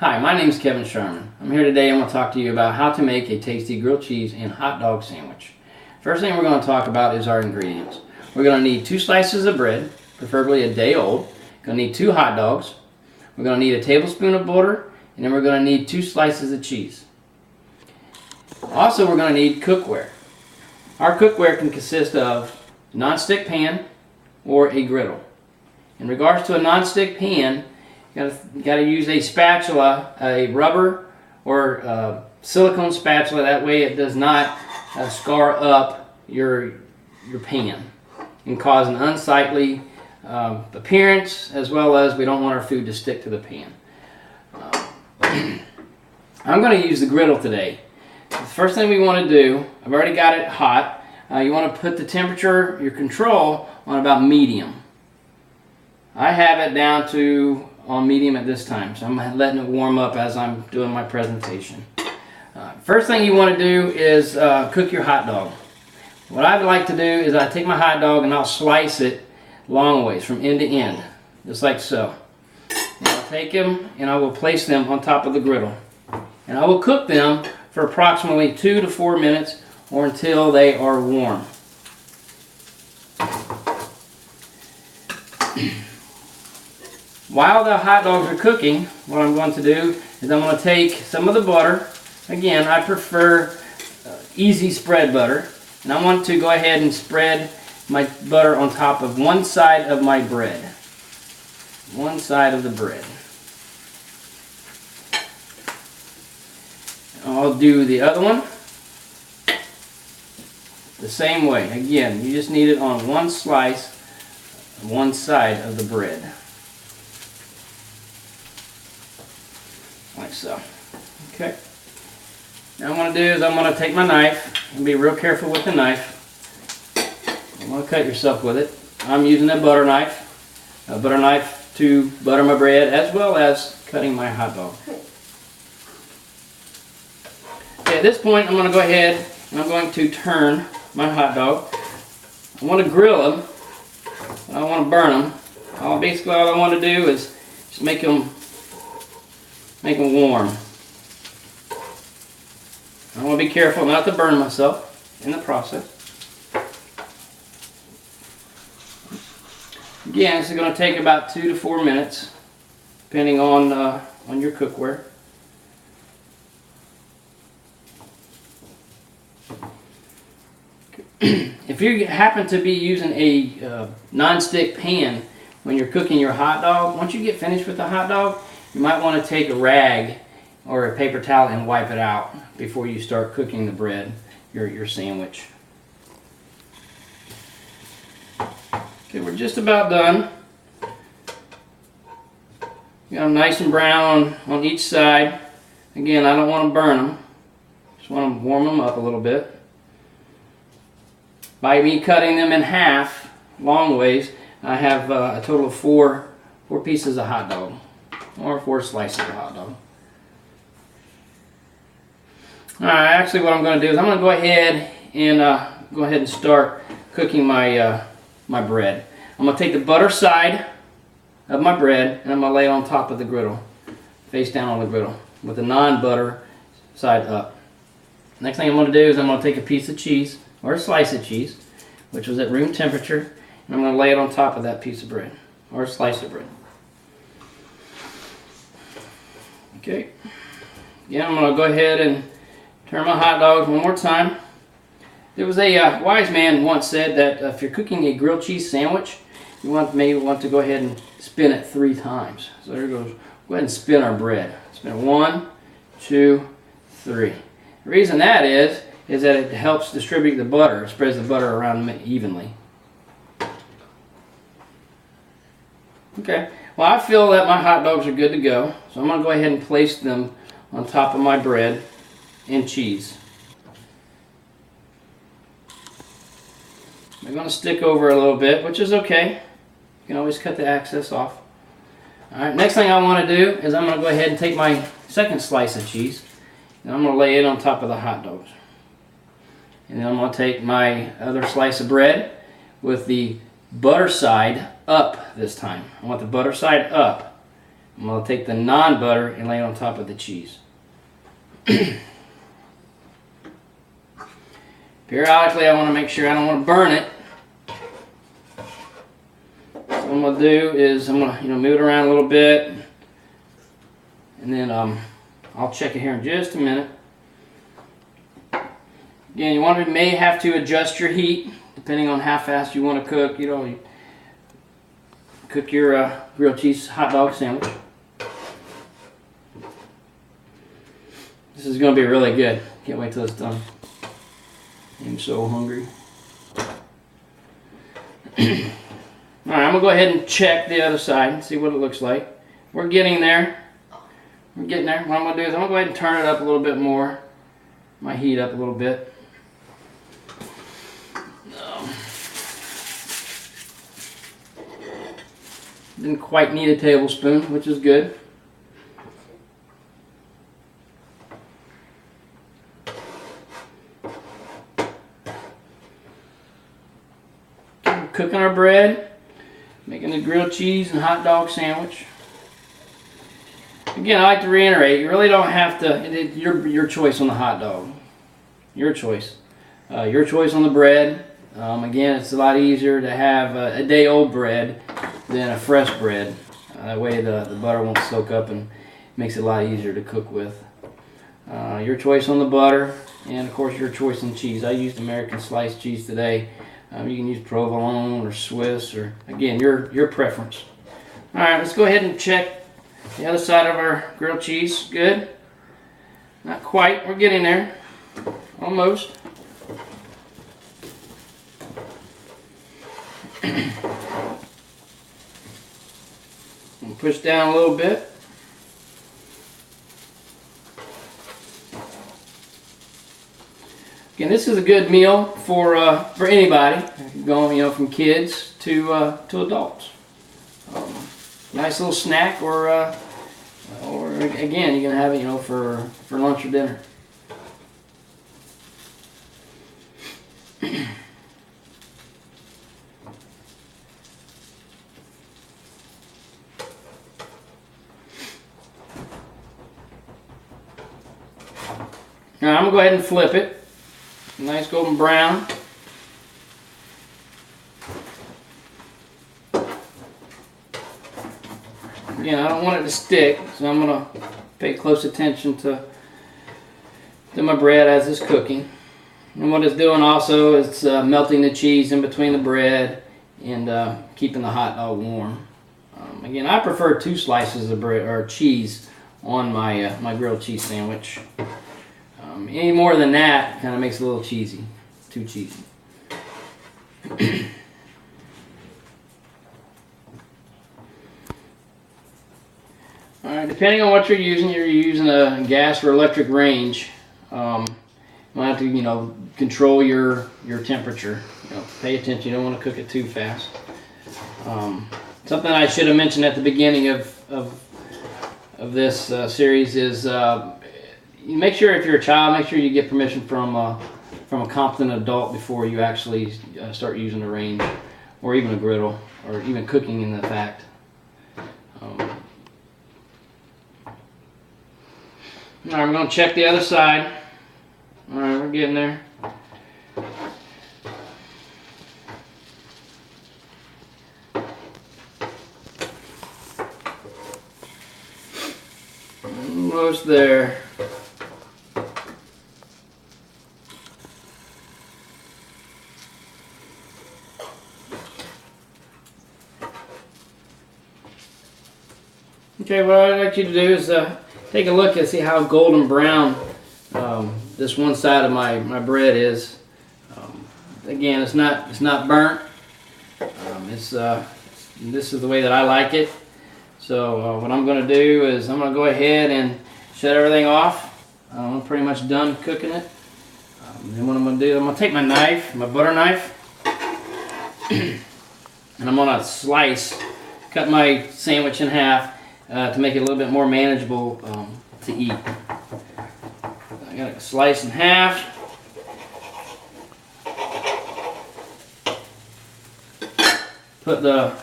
Hi, my name is Kevin Sharman. I'm here today. I'm going to talk to you about how to make a tasty grilled cheese and hot dog sandwich. First thing we're going to talk about is our ingredients. We're going to need 2 slices of bread, preferably a day old. We're going to need 2 hot dogs. We're going to need a tablespoon of butter, and then we're going to need 2 slices of cheese. Also, we're going to need cookware. Our cookware can consist of a nonstick pan or a griddle. In regards to a nonstick pan, you got to use a spatula, a rubber or silicone spatula. That way it does not scar up your pan and cause an unsightly appearance, as well as we don't want our food to stick to the pan. I'm going to use the griddle today. The first thing we want to do, I've already got it hot. You want to put the temperature, your control, on about medium. I have it down to on medium at this time, so I'm letting it warm up as I'm doing my presentation. First thing you want to do is cook your hot dog. What I like to do is I take my hot dog and I'll slice it long ways from end to end, just like so. And I'll take them and I will place them on top of the griddle. And I will cook them for approximately 2 to 4 minutes or until they are warm. While the hot dogs are cooking, what I'm going to do is I'm going to take some of the butter. Again, I prefer easy spread butter. And I want to go ahead and spread my butter on top of one side of my bread. One side of the bread. I'll do the other one the same way. Again, you just need it on one slice, one side of the bread. Like so. Okay. Now what I'm going to do is I'm going to take my knife and be real careful with the knife. You want to cut yourself with it. I'm using a butter knife to butter my bread as well as cutting my hot dog. Okay, at this point I'm going to go ahead and I'm going to turn my hot dog. I want to grill them. I don't want to burn them. Basically all I want to do is just make them warm. I want to be careful not to burn myself in the process. Again, this is going to take about 2 to 4 minutes, depending on your cookware. If you happen to be using a non-stick pan when you're cooking your hot dog, once you get finished with the hot dog, you might want to take a rag or a paper towel and wipe it out before you start cooking the bread, your sandwich. Okay, we're just about done. Got them nice and brown on each side. Again, I don't want to burn them. Just want to warm them up a little bit. By me cutting them in half, long ways, I have a total of 4 pieces of hot dog. Or 4 slices of hot dog. Alright, actually what I'm going to do is I'm going to go ahead and start cooking my my bread. I'm going to take the butter side of my bread and I'm going to lay it on top of the griddle, face down on the griddle, with the non-butter side up. Next thing I'm going to do is I'm going to take a piece of cheese, or a slice of cheese, which was at room temperature, and I'm going to lay it on top of that piece of bread, or a slice of bread. Okay, again I'm going to go ahead and turn my hot dogs one more time. There was a wise man once said that if you're cooking a grilled cheese sandwich, you maybe want to go ahead and spin it 3 times. So there goes. Go ahead and spin our bread. Spin it 1, 2, 3. The reason that is that it helps distribute the butter. It spreads the butter around evenly. Okay. Well, I feel that my hot dogs are good to go, so I'm going to go ahead and place them on top of my bread and cheese. They're going to stick over a little bit, which is okay. You can always cut the excess off. Alright, next thing I want to do is I'm going to go ahead and take my second slice of cheese and I'm going to lay it on top of the hot dogs. And then I'm going to take my other slice of bread with the butter side up this time. I want the butter side up. I'm going to take the non-butter and lay it on top of the cheese. Periodically, I want to make sure I don't want to burn it. So what I'm going to do is I'm going to move it around a little bit, and then I'll check it here in just a minute. Again, you may have to adjust your heat depending on how fast you want to cook. You cook your grilled cheese hot dog sandwich. This is going to be really good. Can't wait till it's done. I'm so hungry. Alright, I'm going to go ahead and check the other side and see what it looks like. We're getting there. We're getting there. What I'm going to do is I'm going to go ahead and turn it up a little bit more. My heat up a little bit. Didn't quite need a tablespoon, which is good. Cooking our bread, making the grilled cheese and hot dog sandwich. Again, I like to reiterate, you really don't have to, your choice on the hot dog. Your choice. Your choice on the bread. Again, it's a lot easier to have a day-old bread than a fresh bread. That way the butter won't soak up and makes it a lot easier to cook with. Your choice on the butter, and of course your choice on cheese. I used American sliced cheese today. You can use provolone or Swiss, or again, your preference. Alright, let's go ahead and check the other side of our grilled cheese. Good? Not quite, we're getting there. Almost. Push down a little bit. Again, this is a good meal for anybody, going from kids to adults. Nice little snack, or again, you can have it for lunch or dinner. Now I'm going to go ahead and flip it. Nice golden brown. Again, I don't want it to stick, so I'm going to pay close attention to my bread as it's cooking. And what it's doing also is melting the cheese in between the bread and keeping the hot dog warm. Again, I prefer 2 slices of bread or cheese on my my grilled cheese sandwich. Any more than that kind of makes it a little cheesy, too cheesy. Alright, depending on what you're using a gas or electric range. You might have to, control your temperature. Pay attention. You don't want to cook it too fast. Something I should have mentioned at the beginning of this series is make sure, if you're a child, make sure you get permission from a competent adult before you actually start using a range, or even a griddle, or even cooking in the fact. Alright, we're going to check the other side. Alright, we're getting there. Almost there. Okay, what I'd like you to do is take a look and see how golden brown this one side of my bread is. Again, it's not burnt. This is the way that I like it. So what I'm going to do is I'm going to go ahead and shut everything off. I'm pretty much done cooking it. Then what I'm going to do, I'm going to take my knife, my butter knife, and I'm going to cut my sandwich in half to make it a little bit more manageable to eat. I got to slice in half. Put the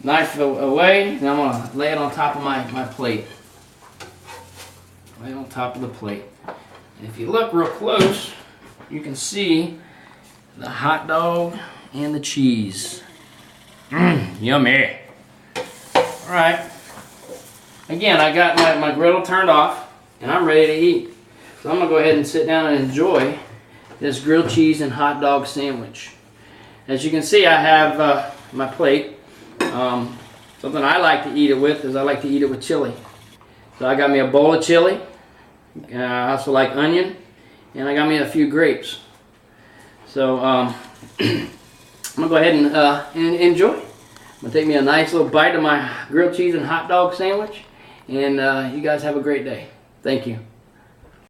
knife away, and I'm going to lay it on top of my plate. Lay it on top of the plate. And if you look real close, you can see the hot dog and the cheese. Yummy. Alright. Again, I got my griddle turned off, and I'm ready to eat. So I'm going to go ahead and sit down and enjoy this grilled cheese and hot dog sandwich. As you can see, I have my plate. Something I like to eat it with is I like to eat it with chili. So I got me a bowl of chili. I also like onion, and I got me a few grapes. So I'm gonna go ahead and enjoy. I'm gonna take me a nice little bite of my grilled cheese and hot dog sandwich, and you guys have a great day. Thank you.